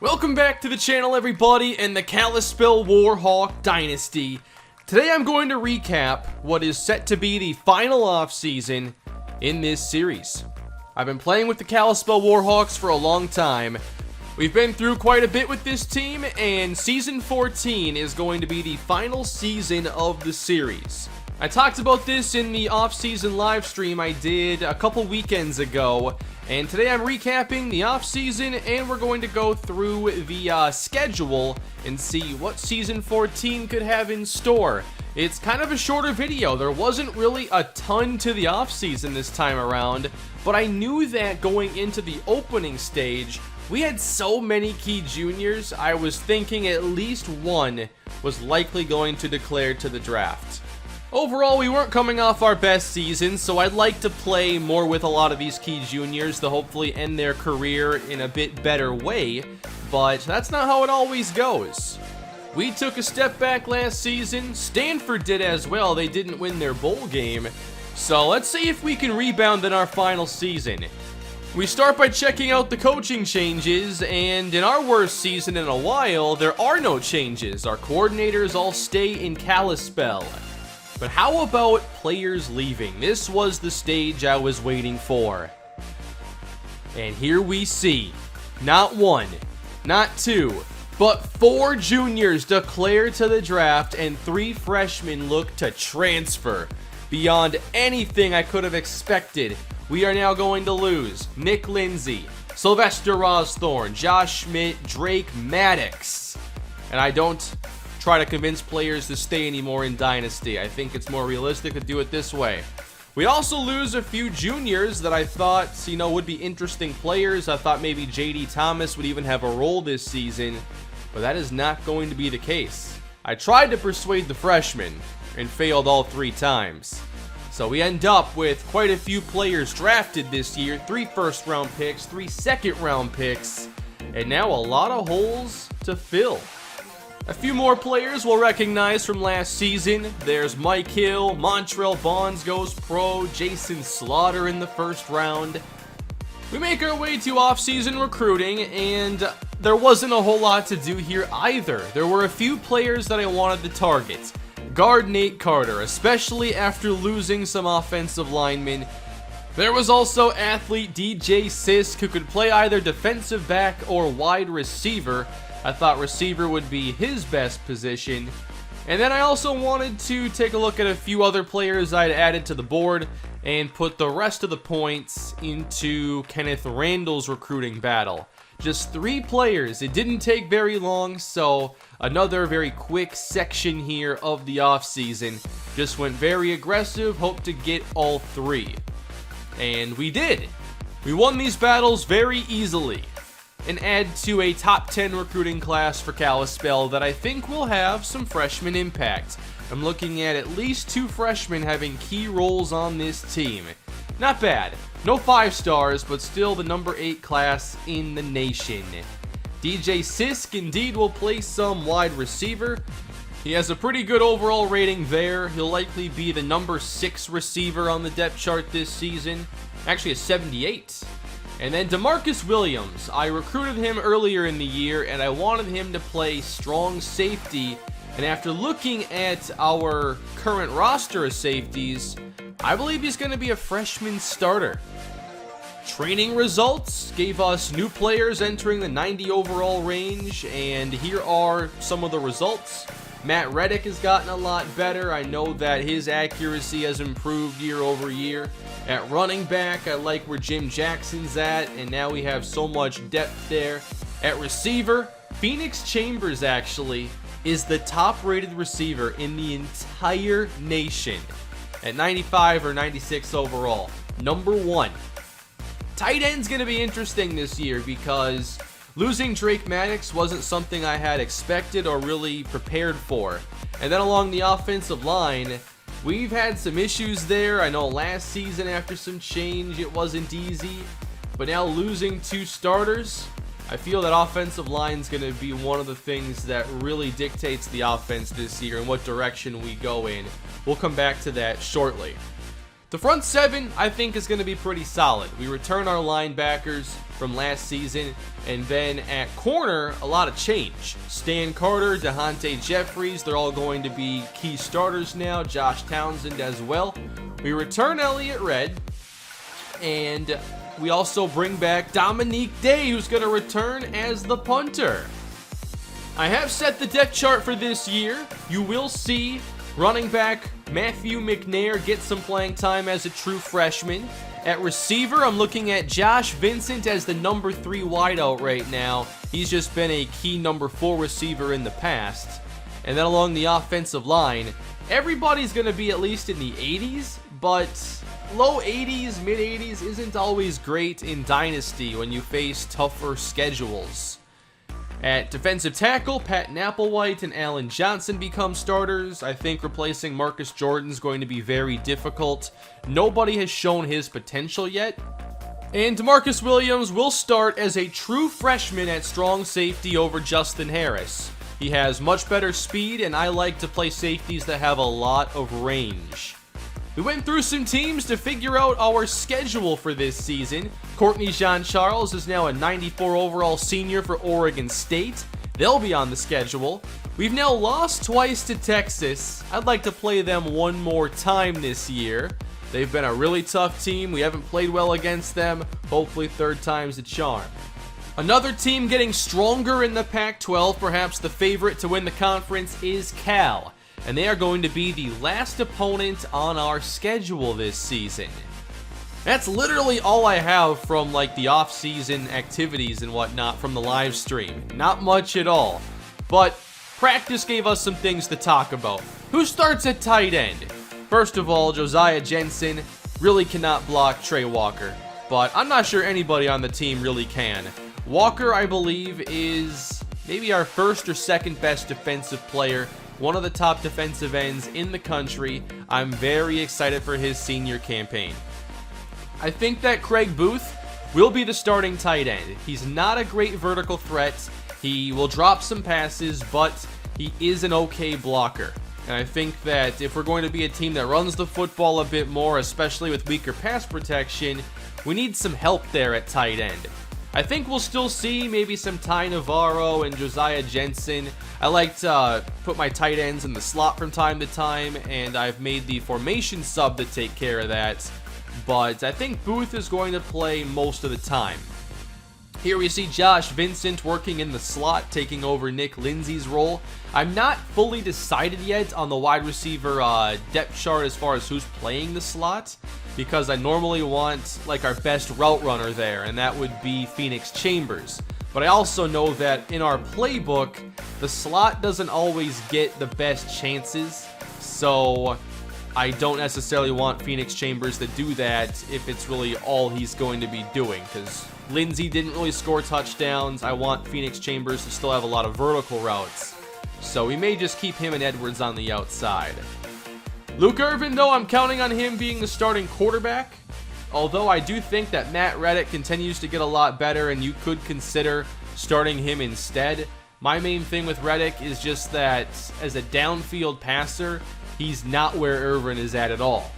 Welcome back to the channel, everybody, and the Kalispell Warhawk Dynasty. Today I'm going to recap what is set to be the final offseason in this series. I've been playing with the Kalispell Warhawks for a long time. We've been through quite a bit with this team, and Season 14 is going to be the final season of the series. I talked about this in the off-season live stream I did a couple weekends ago, and today I'm recapping the off-season, and we're going to go through the schedule and see what Season 14 could have in store. It's kind of a shorter video. There wasn't really a ton to the off-season this time around, but I knew that going into the opening stage, we had so many key juniors, I was thinking at least one was likely going to declare to the draft. Overall, we weren't coming off our best season, so I'd like to play more with a lot of these key juniors to hopefully end their career in a bit better way, but that's not how it always goes. We took a step back last season. Stanford did as well. They didn't win their bowl game, so let's see if we can rebound in our final season. We start by checking out the coaching changes, and in our worst season in a while, there are no changes. Our coordinators all stay in Kalispell. But how about players leaving? This was the stage I was waiting for. And here we see, not one, not two, but 4 juniors declare to the draft and 3 freshmen look to transfer. Beyond anything I could have expected, we are now going to lose Nick Lindsay, Sylvester Rosthorn, Josh Schmidt, Drake Maddox. And I don't try to convince players to stay anymore in Dynasty. I think it's more realistic to do it this way. We also lose a few juniors that I thought, would be interesting players. I thought maybe J.D. Thomas would even have a role this season, but that is not going to be the case. I tried to persuade the freshmen and failed all 3 times. So we end up with quite a few players drafted this year, 3 first-round picks, 3 second-round picks, and now a lot of holes to fill. A few more players we'll recognize from last season. There's Mike Hill, Montrell Bonds goes pro, Jason Slaughter in the first round. We make our way to off-season recruiting, and there wasn't a whole lot to do here either. There were a few players that I wanted to target. Guard Nate Carter, especially after losing some offensive linemen. There was also athlete DJ Sisk, who could play either defensive back or wide receiver. I thought receiver would be his best position. And then I also wanted to take a look at a few other players I'd added to the board and put the rest of the points into Kenneth Randall's recruiting battle. Just 3 players. It didn't take very long, so another very quick section here of the offseason. Just went very aggressive, hoped to get all 3. And we did. We won these battles very easily and add to a top 10 recruiting class for Kalispell that I think will have some freshman impact. I'm looking at least 2 freshmen having key roles on this team. Not bad. No 5 stars, but still the number 8 class in the nation. DJ Sisk indeed will play some wide receiver. He has a pretty good overall rating there. He'll likely be the number 6 receiver on the depth chart this season. Actually a 78. And then Demarcus Williams, I recruited him earlier in the year, and I wanted him to play strong safety. And after looking at our current roster of safeties, I believe he's going to be a freshman starter. Training results gave us new players entering the 90 overall range, and here are some of the results. Matt Redick has gotten a lot better. I know that his accuracy has improved year over year. At running back, I like where Jim Jackson's at, and now we have so much depth there. At receiver, Phoenix Chambers actually is the top-rated receiver in the entire nation at 95 or 96 overall. Number 1. Tight end's going to be interesting this year because losing Drake Maddox wasn't something I had expected or really prepared for. And then along the offensive line, we've had some issues there. I know last season after some change it wasn't easy, but now losing 2 starters, I feel that offensive line is going to be one of the things that really dictates the offense this year and what direction we go in. We'll come back to that shortly. The front 7, I think, is going to be pretty solid. We return our linebackers. from last season. And then at corner, a lot of change. Stan Carter, DeHonte Jeffries, they're all going to be key starters now. Josh Townsend as well. We return Elliott Red, and we also bring back Dominique Day, who's going to return as the punter. I have set the depth chart for this year. You will see running back Matthew McNair get some playing time as a true freshman. At receiver, I'm looking at Josh Vincent as the number 3 wideout right now. He's just been a key number 4 receiver in the past. And then along the offensive line, everybody's going to be at least in the 80s, but low 80s, mid 80s isn't always great in Dynasty when you face tougher schedules. At defensive tackle, Patton Applewhite and Allen Johnson become starters. I think replacing Marcus Jordan is going to be very difficult. Nobody has shown his potential yet. And Demarcus Williams will start as a true freshman at strong safety over Justin Harris. He has much better speed, and I like to play safeties that have a lot of range. We went through some teams to figure out our schedule for this season. Courtney Jean-Charles is now a 94 overall senior for Oregon State. They'll be on the schedule. We've now lost twice to Texas. I'd like to play them one more time this year. They've been a really tough team. We haven't played well against them. Hopefully third time's the charm. Another team getting stronger in the Pac-12, perhaps the favorite to win the conference, is Cal. And they are going to be the last opponent on our schedule this season. That's literally all I have from like the off-season activities and whatnot from the live stream. Not much at all. But practice gave us some things to talk about. Who starts at tight end? First of all, Josiah Jensen really cannot block Trey Walker. But I'm not sure anybody on the team really can. Walker, I believe, is maybe our first or second best defensive player. One of the top defensive ends in the country. I'm very excited for his senior campaign. I think that Craig Booth will be the starting tight end. He's not a great vertical threat. He will drop some passes, but he is an okay blocker. And I think that if we're going to be a team that runs the football a bit more, especially with weaker pass protection, we need some help there at tight end. I think we'll still see maybe some Ty Navarro and Josiah Jensen. I like to put my tight ends in the slot from time to time, and I've made the formation sub to take care of that. But I think Booth is going to play most of the time. Here we see Josh Vincent working in the slot, taking over Nick Lindsay's role. I'm not fully decided yet on the wide receiver depth chart as far as who's playing the slot, because I normally want like our best route runner there, and that would be Phoenix Chambers. But I also know that in our playbook, the slot doesn't always get the best chances, so I don't necessarily want Phoenix Chambers to do that if it's really all he's going to be doing, because Lindsay didn't really score touchdowns. I want Phoenix Chambers to still have a lot of vertical routes, so we may just keep him and Edwards on the outside. Luke Irvin, though, I'm counting on him being the starting quarterback, although I do think that Matt Redick continues to get a lot better, and you could consider starting him instead. My main thing with Redick is just that as a downfield passer, he's not where Irvin is at all.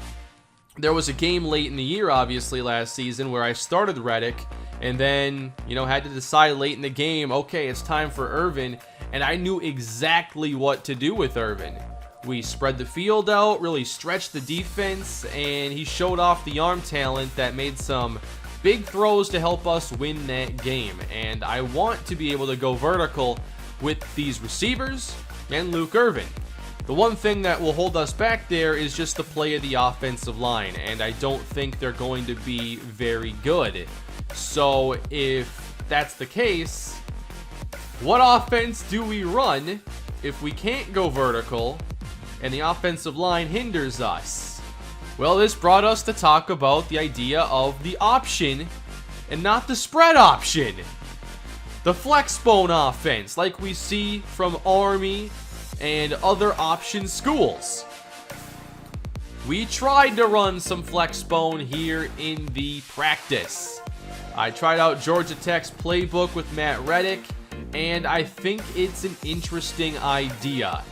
There was a game late in the year, obviously, last season where I started Redick, and then, had to decide late in the game, okay, it's time for Irvin, and I knew exactly what to do with Irvin. We spread the field out, really stretched the defense, and he showed off the arm talent that made some big throws to help us win that game. And I want to be able to go vertical with these receivers and Luke Irvin. The one thing that will hold us back there is just the play of the offensive line, and I don't think they're going to be very good. So if that's the case, what offense do we run if we can't go vertical and the offensive line hinders us? Well, this brought us to talk about the idea of the option and not the spread option. The Flexbone offense, like we see from Army and other option schools. We tried to run some Flexbone here in the practice. I tried out Georgia Tech's playbook with Matt Redick, and I think it's an interesting idea.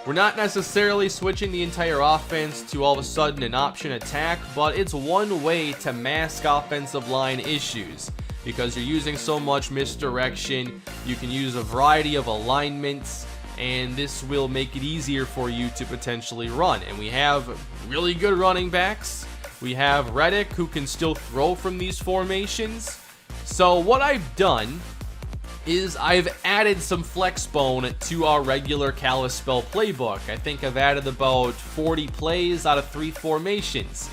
We're not necessarily switching the entire offense to all of a sudden an option attack, but it's one way to mask offensive line issues. because you're using so much misdirection. You can use a variety of alignments, and this will make it easier for you to potentially run. And we have really good running backs. We have Redick, who can still throw from these formations. So what I've done is I've added some Flexbone to our regular Kalispell playbook. I think I've added about 40 plays out of 3 formations.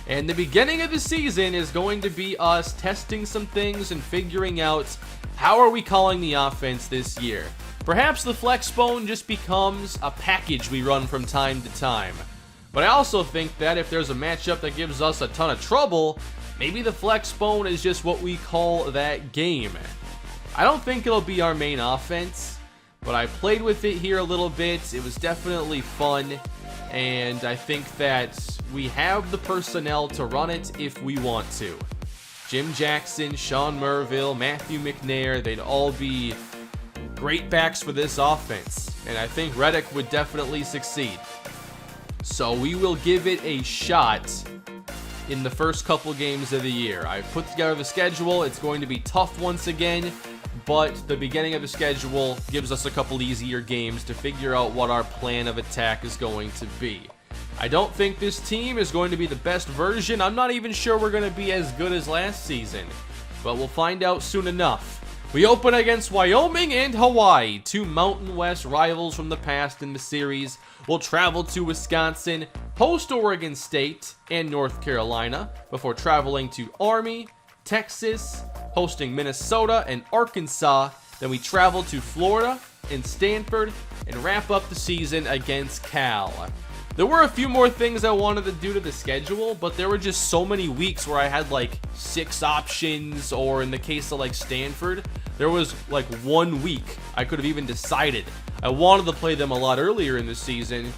And the beginning of the season is going to be us testing some things and figuring out how are we calling the offense this year. Perhaps the Flexbone just becomes a package we run from time to time. But I also think that if there's a matchup that gives us a ton of trouble, maybe the Flexbone is just what we call that game. I don't think it'll be our main offense, but I played with it here a little bit. It was definitely fun, and I think that we have the personnel to run it if we want to. Jim Jackson, Sean Merville, Matthew McNair, they'd all be great backs for this offense, and I think Redick would definitely succeed. So we will give it a shot in the first couple games of the year. I've put together the schedule. It's going to be tough once again, but the beginning of the schedule gives us a couple easier games to figure out what our plan of attack is going to be. I don't think this team is going to be the best version. I'm not even sure we're going to be as good as last season, but we'll find out soon enough. We open against Wyoming and Hawaii, 2 Mountain West rivals from the past in the series. We'll travel to Wisconsin, host Oregon State and North Carolina, before traveling to Army, Texas, hosting Minnesota and Arkansas. Then we travel to Florida and Stanford and wrap up the season against Cal. There were a few more things I wanted to do to the schedule, but there were just so many weeks where I had like 6 options, or in the case of like Stanford, there was like 1 week I could have even decided. I wanted to play them a lot earlier in the season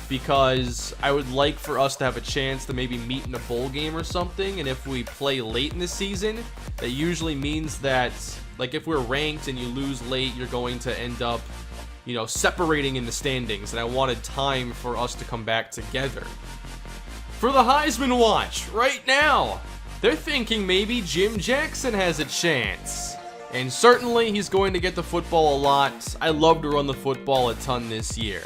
because I would like for us to have a chance to maybe meet in a bowl game or something, and if we play late in the season, that usually means that like if we're ranked and you lose late, you're going to end up separating in the standings, and I wanted time for us to come back together. For the Heisman watch, right now, they're thinking maybe Jim Jackson has a chance. And certainly he's going to get the football a lot. I love to run the football a ton this year.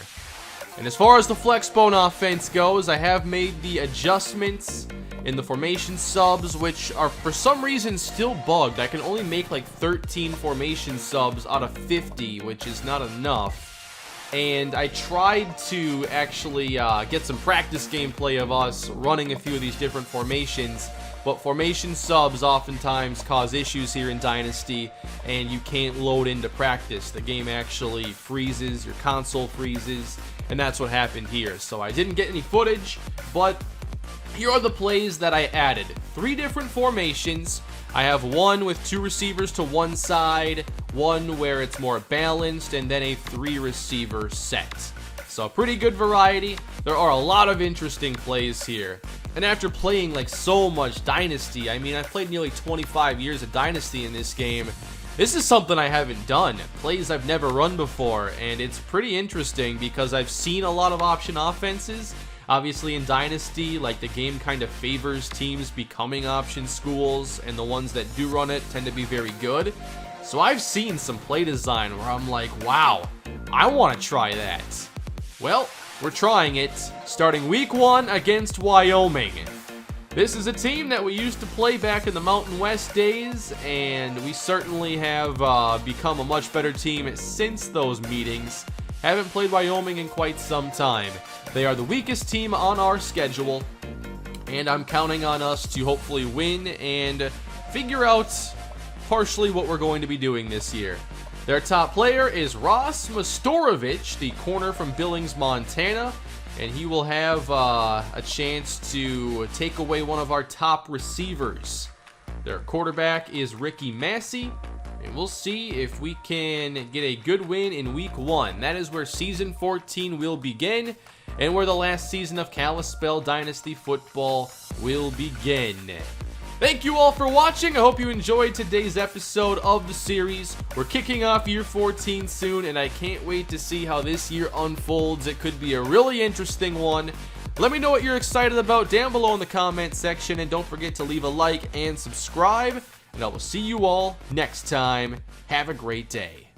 And as far as the Flexbone offense goes, I have made the adjustments in the formation subs, which are for some reason still bugged. I can only make like 13 formation subs out of 50, which is not enough. And I tried to actually get some practice gameplay of us running a few of these different formations, but formation subs oftentimes cause issues here in Dynasty, and you can't load into practice. The game actually freezes, your console freezes, and that's what happened here. So I didn't get any footage, but here are the plays that I added. 3 different formations. I have one with 2 receivers to one side, one where it's more balanced, and then a 3-receiver set. So pretty good variety. There are a lot of interesting plays here. And after playing like so much Dynasty, I mean, I've played nearly 25 years of Dynasty in this game. This is something I haven't done, plays I've never run before, and it's pretty interesting because I've seen a lot of option offenses. Obviously in Dynasty, like the game kind of favors teams becoming option schools, and the ones that do run it tend to be very good. So I've seen some play design where I'm like, wow, I want to try that. Well, we're trying it, starting week 1 against Wyoming. This is a team that we used to play back in the Mountain West days, and we certainly have become a much better team since those meetings. Haven't played Wyoming in quite some time. They are the weakest team on our schedule, and I'm counting on us to hopefully win and figure out partially what we're going to be doing this year. Their top player is Ross Mastorovich, the corner from Billings, Montana, and he will have a chance to take away one of our top receivers. Their quarterback is Ricky Massey, and we'll see if we can get a good win in week 1. That is where season 14 will begin, and where the last season of Kalispell Dynasty football will begin. Thank you all for watching. I hope you enjoyed today's episode of the series. We're kicking off year 14 soon, and I can't wait to see how this year unfolds. It could be a really interesting one. Let me know what you're excited about down below in the comment section, and don't forget to leave a like and subscribe. and I will see you all next time. Have a great day.